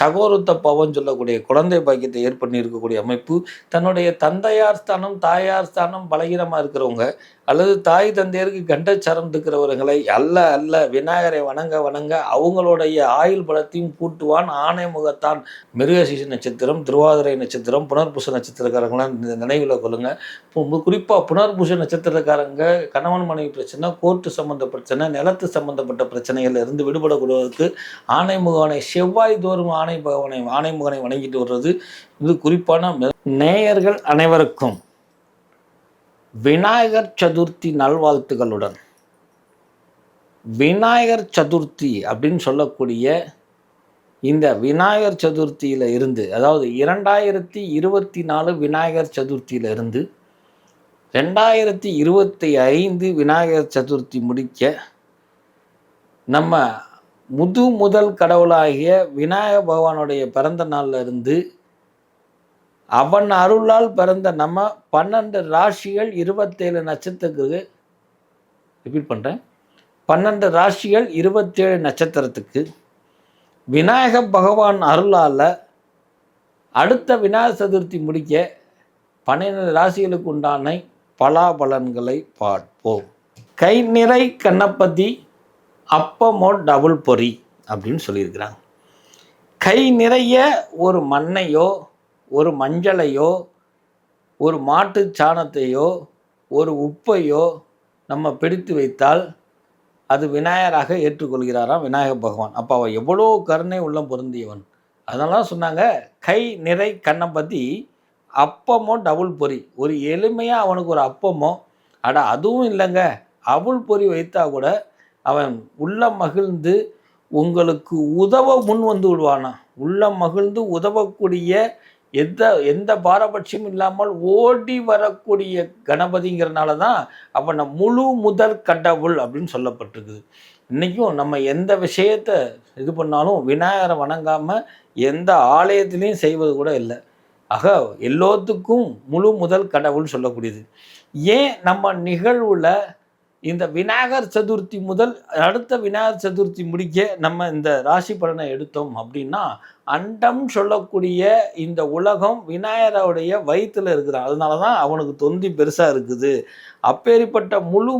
சகோதரத்த பவன் சொல்லக்கூடிய குழந்தை பாக்கியத்தை ஏற்பண்ணி இருக்கக்கூடிய அமைப்பு. தன்னுடைய தந்தையார் ஸ்தானம், தாயார் ஸ்தானம் பலகீனமாக இருக்கிறவங்க அல்லது தாய் தந்தையருக்கு கண்டச்சாரம் இருக்கிறவர்களை அல்ல அல்ல விநாயகரை வணங்க வணங்க அவங்களுடைய ஆயுள் பலத்தையும் கூட்டுவான். ஆணை முகத்தான். மிருகசீஷ நட்சத்திரம், திருவாதிரை நட்சத்திரம், புனர்பூச நட்சத்திரக்காரங்களாம் நினைவில் கொள்ளுங்க. குறிப்பாக புனர்பூச நட்சத்திரக்காரங்க கணவன் மனைவி பிரச்சனை, கோர்ட்டு சம்பந்த பிரச்சனை, நிலத்து சம்பந்தப்பட்ட பிரச்சனைகள் இருந்து விடுபடக்கூடியவருக்கு ஆணைமுகனை செவ்வாய் தோறும் ஆணைமுகனை வணங்கிட்டு வர்றது இது குறிப்பான நேயர்கள் அனைவருக்கும் விநாயகர் சதுர்த்தி நல்வாழ்த்துகளுடன். விநாயகர் சதுர்த்தி அப்படின்னு சொல்லக்கூடிய இந்த விநாயகர் சதுர்த்தியில் இருந்து, அதாவது 2024 விநாயகர் சதுர்த்தியில் இருந்து 2025 விநாயகர் சதுர்த்தி முடிக்க நம்ம முதல் கடவுளாகிய விநாயக பகவானுடைய பிறந்த நாளில் இருந்து அவன் அருளால் பிறந்த நம்ம 12 ராசிகள் 27 நட்சத்திரத்துக்கு ரிப்பீட் பண்ணுறேன் 12 ராசிகள் 27 நட்சத்திரத்துக்கு விநாயக பகவான் அருளால் அடுத்த விநாயகர் சதுர்த்தி முடிக்க 12 ராசிகளுக்கு உண்டான பலாபலன்களை பார்ப்போம். கை நிறை கணபதி அப்பமோ டபுள் பொறி அப்படின்னு சொல்லியிருக்கிறாங்க. கை நிறைய ஒரு மண்ணையோ ஒரு மஞ்சளையோ ஒரு மாட்டு சாணத்தையோ ஒரு உப்பையோ நம்ம பிடித்து வைத்தால் அது விநாயகராக ஏற்றுக்கொள்கிறாராம் விநாயக பகவான். அப்போ அவன் எவ்வளோ கருணை உள்ளம் பொருந்தியவன். அதெல்லாம் சொன்னாங்க. கை நிறை கணபதி அப்பமோ டபுள் பொறி. ஒரு எளிமையாக அவனுக்கு ஒரு அப்பமோ அதுவும் இல்லைங்க அவுள் பொறி வைத்தா கூட அவன் உள்ள மகிழ்ந்து உங்களுக்கு உதவ முன் வந்து விடுவானா. உள்ள மகிழ்ந்து உதவக்கூடிய எந்த பாரபட்சமும் இல்லாமல் ஓடி வரக்கூடிய கணபதிங்கிறனால தான் அவனை முழு முதல் கடவுள் அப்படின்னு சொல்லப்பட்டிருக்குது. இன்றைக்கும் நம்ம எந்த விஷயத்தை இது பண்ணாலும் விநாயகரை வணங்காமல் எந்த ஆலயத்திலையும் செய்வது கூட இல்லை. ஆக எல்லோத்துக்கும் முழு முதல் கடவுள் சொல்லக்கூடியது. ஏன் நம்ம நிகழ்வில் இந்த விநாயகர் சதுர்த்தி முதல் அடுத்த விநாயகர் சதுர்த்தி முடிக்க நம்ம இந்த ராசி பலனை எடுத்தோம் அப்படின்னா, அண்டம் சொல்லக்கூடிய இந்த உலகம் விநாயகருடைய வயிற்றில் இருக்குதான். அதனால தான் அவனுக்கு தொந்தி பெருசாக இருக்குது. அப்பேற்பட்ட முழு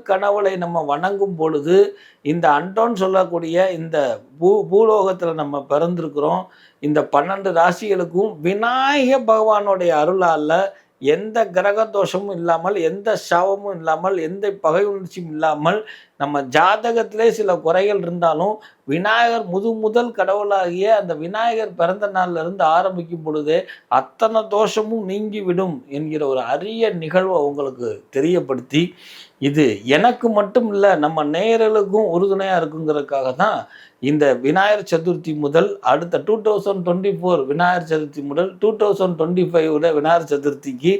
கனவுளை நம்ம வணங்கும் பொழுது இந்த அண்டம்னு சொல்லக்கூடிய இந்த பூலோகத்தில் நம்ம பிறந்திருக்கிறோம். இந்த 12 ராசிகளுக்கும் விநாயக பகவானுடைய அருளால் எந்த கிரக தோஷமும் இல்லாமல், எந்த சாபமும் இல்லாமல், எந்த பகை உணர்ச்சியும் இல்லாமல், நம்ம ஜாதகத்திலே சில குறைகள் இருந்தாலும் விநாயகர் முதல் கடவுளாகிய அந்த விநாயகர் பிறந்த நாள்ல இருந்து ஆரம்பிக்கும் பொழுதே அத்தனை தோஷமும் நீங்கிவிடும் என்கிற ஒரு அரிய நிகழ்வை உங்களுக்கு தெரியப்படுத்தி, இது எனக்கு மட்டும் இல்லை நம்ம நேயர்களுக்கும் உறுதுணையாக இருக்குங்கிறதுக்காக தான் இந்த விநாயகர் சதுர்த்தி முதல் அடுத்த 2024 விநாயகர் சதுர்த்தி முதல் 2025 விநாயகர் சதுர்த்திக்கு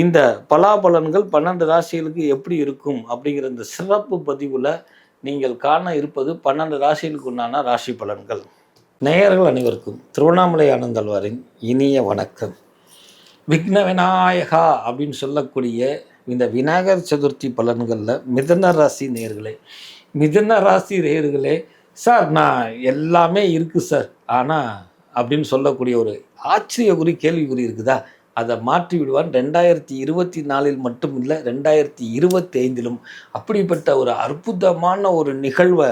இந்த பலாபலன்கள் 12 ராசிகளுக்கு எப்படி இருக்கும் அப்படிங்கிற இந்த சிறப்பு பதிவில் நீங்கள் காண இருப்பது 12 ராசிகளுக்கு உண்டான ராசி பலன்கள். நேயர்கள் அனைவருக்கும் திருவண்ணாமலை ஆனந்தல்வாரின் இனிய வணக்கம். விக்ன விநாயகா அப்படின்னு சொல்லக்கூடிய இந்த விநாயகர் சதுர்த்தி பலன்களில் மிதுன ராசி நேயர்களே சார் நான் எல்லாமே இருக்குது சார் ஆனால் அப்படின்னு சொல்லக்கூடிய ஒரு ஆச்சரியக்குறி கேள்விக்குறி இருக்குதா, அதை மாற்றி விடுவான். 2024 மட்டும் இல்லை 2025 அப்படிப்பட்ட ஒரு அற்புதமான ஒரு நிகழ்வை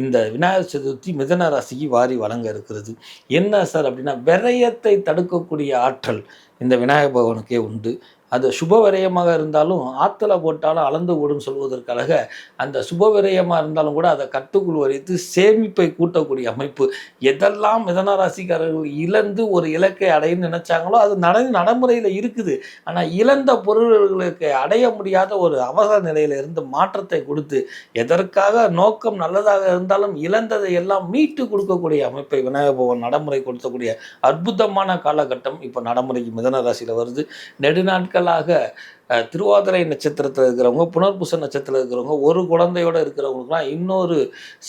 இந்த விநாயகர் சதுர்த்தி மிதுன ராசிக்கு வாரி வழங்க இருக்கிறது. என்ன சார் அப்படின்னா, விரயத்தை தடுக்கக்கூடிய ஆற்றல் இந்த விநாயக பகவானுக்கே உண்டு. அது சுப விரயமாக இருந்தாலும் ஆற்றுல போட்டாலும் அளந்து ஓடுன்னு சொல்வதற்காக அந்த சுப விரயமாக இருந்தாலும் கூட அதை கட்டுக்குள் வரைத்து சேமிப்பை கூட்டக்கூடிய அமைப்பு. எதெல்லாம் மிதுன ராசிக்காரர்கள் இழந்து ஒரு இலக்கை அடையன்னு நினைச்சாங்களோ அது நடைமுறையில் இருக்குது. ஆனால் இழந்த பொருள்களுக்கு அடைய முடியாத ஒரு அவசர நிலையில இருந்து மாற்றத்தை கொடுத்து, எதற்காக நோக்கம் நல்லதாக இருந்தாலும் இழந்ததை எல்லாம் மீட்டு கொடுக்கக்கூடிய அமைப்பை விநாயக பகவான் நடைமுறை கொடுக்கக்கூடிய அற்புதமான காலகட்டம் இப்போ நடைமுறைக்கு மிதுன ராசியில் வருது. நெடுநாட்கள் திருவாதிரை நட்சத்திரத்தில் இருக்கிறவங்க, புனர்பூச நட்சத்திரத்தில் இருக்கிறவங்க, ஒரு குழந்தையோட இருக்கிறவங்களுக்குலாம் இன்னொரு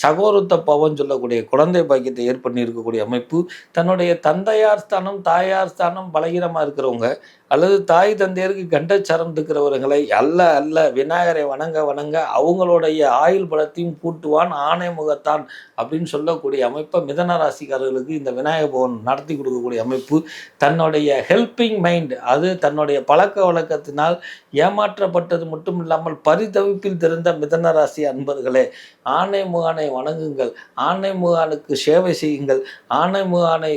சகோதரத்த பவன் சொல்லக்கூடிய குழந்தை பாக்கியத்தை ஏற்பண்ணி இருக்கக்கூடிய அமைப்பு. தன்னுடைய தந்தையார் ஸ்தானம், தாயார் ஸ்தானம் பலகீனமா இருக்கிறவங்க, அல்லது தாய் தந்தையருக்கு கண்டச்சரம் இருக்கிறவர்களை அல்ல அல்ல விநாயகரை வணங்க வணங்க அவங்களுடைய ஆயுள் பலத்தையும் கூட்டுவான், ஆணை முகத்தான் அப்படின்னு சொல்லக்கூடிய அமைப்பை மிதன ராசிக்காரர்களுக்கு இந்த விநாயக பவன் நடத்தி கொடுக்கக்கூடிய அமைப்பு. தன்னுடைய ஹெல்பிங் மைண்ட், அது தன்னுடைய பழக்க வழக்கத்தினால் ஏமாற்றப்பட்டது மட்டும் இல்லாமல் பரிதவிப்பில் தெரிந்த மிதன ராசி அன்பர்களே, ஆணை முகானை வணங்குங்கள், ஆணை முகானுக்கு சேவை செய்யுங்கள், ஆணை முகானை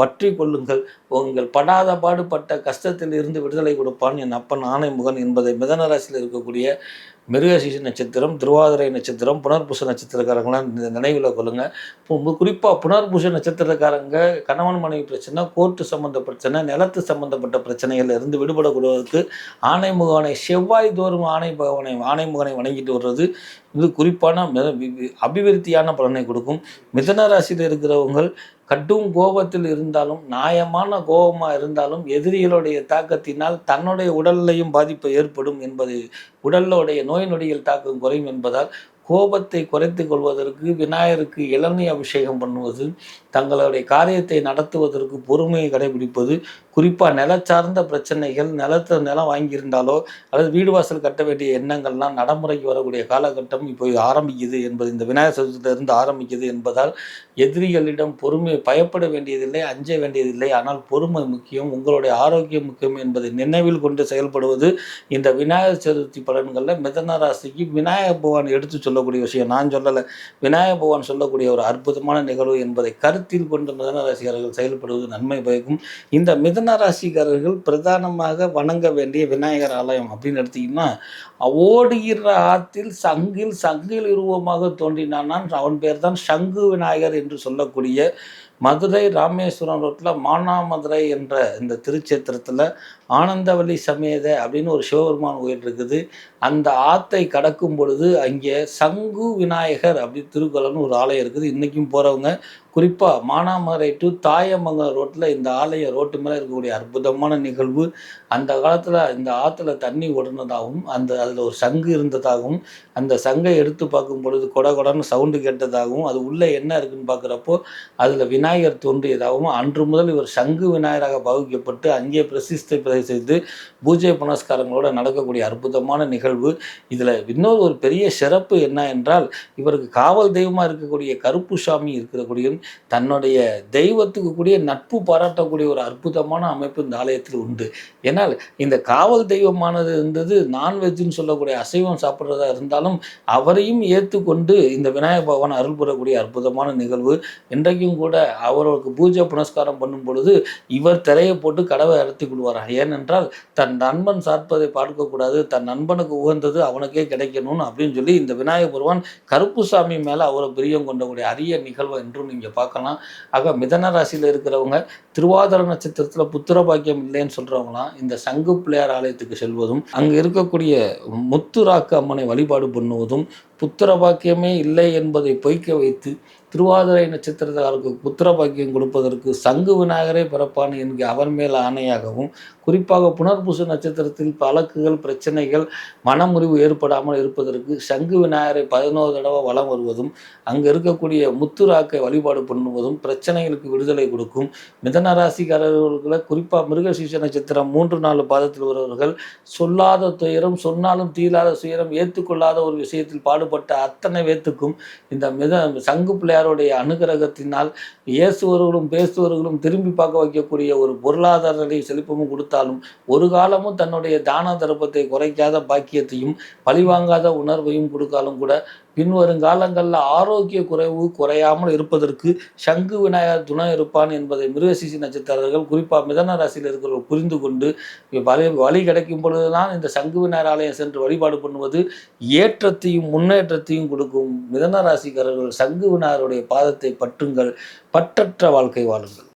பற்றி கொள்ளுங்கள், உங்கள் படாத பாடுபட்ட கஷ்டத்தில் இருந்து விடுதலை கொடுப்பான் என் அப்பன் ஆணைமுகன் என்பதை மிதன ராசியில் இருக்கக்கூடிய மிருகசீஷ நட்சத்திரம், திருவாதிரை நட்சத்திரம், புனர்பூச நட்சத்திரக்காரங்களாம் நினைவில் கொள்ளுங்க. குறிப்பாக புனர்பூச நட்சத்திரக்காரங்க கணவன் மனைவி பிரச்சனை, கோர்ட்டு சம்மந்த பிரச்சனை, நிலத்து சம்பந்தப்பட்ட பிரச்சனைகள் இருந்து விடுபடக்கூடாதற்கு ஆணைமுகனை செவ்வாய் தோறும் ஆணைமுகனை வணங்கிட்டு வர்றது இது குறிப்பான அபிவிருத்தியான பலனை கொடுக்கும். மிதன ராசியில் இருக்கிறவங்க கடும் கோபத்தில் இருந்தாலும், நியாயமான கோபமாக இருந்தாலும், எதிரிகளுடைய தாக்கத்தினால் தன்னுடைய உடல்லையும் பாதிப்பு ஏற்படும் என்பது, உடலுடைய நோய் நொடிகள் தாக்கம் குறையும் என்பதால் கோபத்தை குறைத்து கொள்வதற்கு விநாயகருக்கு இளநீர் அபிஷேகம் பண்ணுவது, தங்களுடைய காரியத்தை நடத்துவதற்கு பொறுமையை கடைபிடிப்பது, குறிப்பாக நிலச்சார்ந்த பிரச்சனைகள், நிலம் வாங்கியிருந்தாலோ அல்லது வீடு வாசல் கட்ட வேண்டிய எண்ணங்கள்லாம் நடைமுறைக்கு வரக்கூடிய காலகட்டம் இப்போ ஆரம்பிக்குது என்பது, இந்த விநாயகர் சதுர்த்தியிலிருந்து ஆரம்பிக்குது என்பதால் எதிரிகளிடம் பயப்பட வேண்டியதில்லை, அஞ்ச வேண்டியதில்லை. ஆனால் பொறுமை முக்கியம், உங்களுடைய ஆரோக்கியம் முக்கியம் என்பதை நினைவில் கொண்டு செயல்படுவது இந்த விநாயகர் சதுர்த்தி பலன்களில் மிதன ராசிக்கு விநாயக பகவான் எடுத்து சொல்லக்கூடிய விஷயம். நான் சொல்லலை, விநாயக பகவான் சொல்லக்கூடிய ஒரு அற்புதமான நிகழ்வு என்பதை கருத்தில் கொண்டு மிதன ராசிக்காரர்கள் செயல்படுவது நன்மை பயக்கும். இந்த மிதன ராசிக்காரர்கள் பிரதானமாக வணங்க வேண்டிய விநாயகர் ஆலயம் அப்படின்னு எடுத்தீங்கன்னா, ஓடுகிற ஆற்றில் சங்கில் உருவமாக தோன்றினான், அவன் பேர் தான் சங்கு விநாயகர் என்று சொல்லக்கூடிய மதுரை ராமேஸ்வரம் ரோட்டில் மானாமதுரை என்ற இந்த திருச்சேத்திரத்தில் ஆனந்தவல்லி சமேத அப்படின்னு ஒரு சிவபெருமான் கோயில் இருக்குது. அந்த ஆற்றை கடக்கும் பொழுது அங்கே சங்கு விநாயகர் அப்படி திருக்குறள்னு ஒரு ஆலயம் இருக்குது. இன்றைக்கும் போகிறவங்க குறிப்பாக மானாமதுரை டு தாயமங்கலம் ரோட்டில் இந்த ஆலயம் ரோட்டு மேலே இருக்கக்கூடிய அற்புதமான நிகழ்வு. அந்த காலத்தில் இந்த ஆற்றுல தண்ணி ஓடுனதாகவும் அதில் ஒரு சங்கு இருந்ததாகவும், அந்த சங்கை எடுத்து பார்க்கும் பொழுது கொடன்னு சவுண்டு கேட்டதாகவும், அது உள்ளே என்ன இருக்குன்னு பார்க்குறப்போ அதில் விநாயகர் தோன்றியதாகவும், அன்று முதல் இவர் சங்கு விநாயகராக பாவிக்கப்பட்டு அங்கே பிரசித்தி செய்து பூஜை புனஸ்காரங்களோடு நடக்கக்கூடிய அற்புதமான நிகழ்வு. இதில் இன்னொரு ஒரு பெரிய சிறப்பு என்ன என்றால், இவருக்கு காவல் தெய்வமாக இருக்கக்கூடிய கருப்புசாமி இருக்கக்கூடிய தன்னுடைய தெய்வத்துக்கு கூடிய நட்பு பாராட்டக்கூடிய ஒரு அற்புதமான அமைப்பு இந்த ஆலயத்தில் உண்டு. ஏன்னால் இந்த காவல் தெய்வமானது இருந்தது நான்வெஜ்னு சொல்லக்கூடிய அசைவம் சாப்பிட்றதா இருந்தாலும் அவரையும் ஏற்றுக்கொண்டு இந்த விநாயகர் பகவான் அருள் பெறக்கூடிய அற்புதமான நிகழ்வு. இன்றைக்கும் கூட அவருக்கு பூஜை புனஸ்காரம் பண்ணும் பொழுது இவர் திரையை போட்டு கடவை அறுத்தி கொள்வார். ஏனென்றால் தன் நண்பன் சார்ப்பதை பார்க்கக்கூடாது, தன் நண்பனுக்கு உகந்தது அவனுக்கே கிடைக்கணும்னு அப்படின்னு சொல்லி இந்த விநாயகர் பெருமான் கருப்புசாமி மேலே அவரை பிரியம் கொண்டக்கூடிய அரிய நிகழ்வு என்றும் நீங்கள் பார்க்கலாம். ஆக மிதன ராசியில் இருக்கிறவங்க திருவாதிரை நட்சத்திரத்தில் புத்திர பாக்கியம் இல்லைன்னு சொல்கிறவங்களாம் இந்த சங்கு பிள்ளையார் ஆலயத்துக்கு செல்வதும், அங்கே இருக்கக்கூடிய முத்துராக்கு அம்மனை வழிபாடு பண்ணுவதும், புத்திர பாக்கியமே இல்லை என்பதை பொய்க்க வைத்து திருவாதிரை நட்சத்திரத்தாருக்கு புத்திர பாக்கியம் கொடுப்பதற்கு சங்கு விநாயகரே பிறப்பான் என்கிற அவர் மேல் ஆணையாகவும், குறிப்பாக புனர்பூச நட்சத்திரத்தில் வழக்குகள் பிரச்சனைகள் மனமுறிவு ஏற்படாமல் இருப்பதற்கு சங்கு விநாயகரை 11 தடவை வலம் வருவதும், அங்கே இருக்கக்கூடிய முத்துராக்கை வழிபாடு பண்ணுவதும் பிரச்சனைகளுக்கு விடுதலை கொடுக்கும். மிதன ராசிக்காரர்களை குறிப்பாக மிருகசீஷ நட்சத்திரம் 3-4 பாதத்தில் வருவர்கள் சொல்லாத துயரம், சொன்னாலும் தீராத துயரம், ஏற்றுக்கொள்ளாத ஒரு விஷயத்தில் பாடுபட்ட அத்தனை பேத்துக்கும் இந்த சங்கு பிள்ளையாருடைய அனுகிரகத்தினால் இயேசுவர்களும் பேசுவர்களும் திரும்பி பார்க்க வைக்கக்கூடிய ஒரு பொருளாதார செழிப்பமும் கொடுத்தாலும், ஒரு காலமும் தன்னுடைய தான தர்மத்தை குறைக்காத பாக்கியத்தையும் பழிவாங்காத உணர்வையும் கொடுத்தாலும் கூட பின்வருங்காலங்களில் ஆரோக்கிய குறையாமல் இருப்பதற்கு சங்கு விநாயகர் துணை இருப்பான் என்பதை மிருகசீஷ நட்சத்திரர்கள் குறிப்பாக மிதன ராசியில் இருக்கிறவர்கள் புரிந்து கொண்டு வழி கிடைக்கும் பொழுதுதான் இந்த சங்கு விநாயகர் ஆலயம் சென்று வழிபாடு பண்ணுவது ஏற்றத்தையும் முன்னேற்றத்தையும் கொடுக்கும். மிதன ராசிக்காரர்கள் சங்கு விநாயகருடைய பாதத்தை பற்றுங்கள், பற்றற்ற வாழ்க்கை வாழுங்கள்.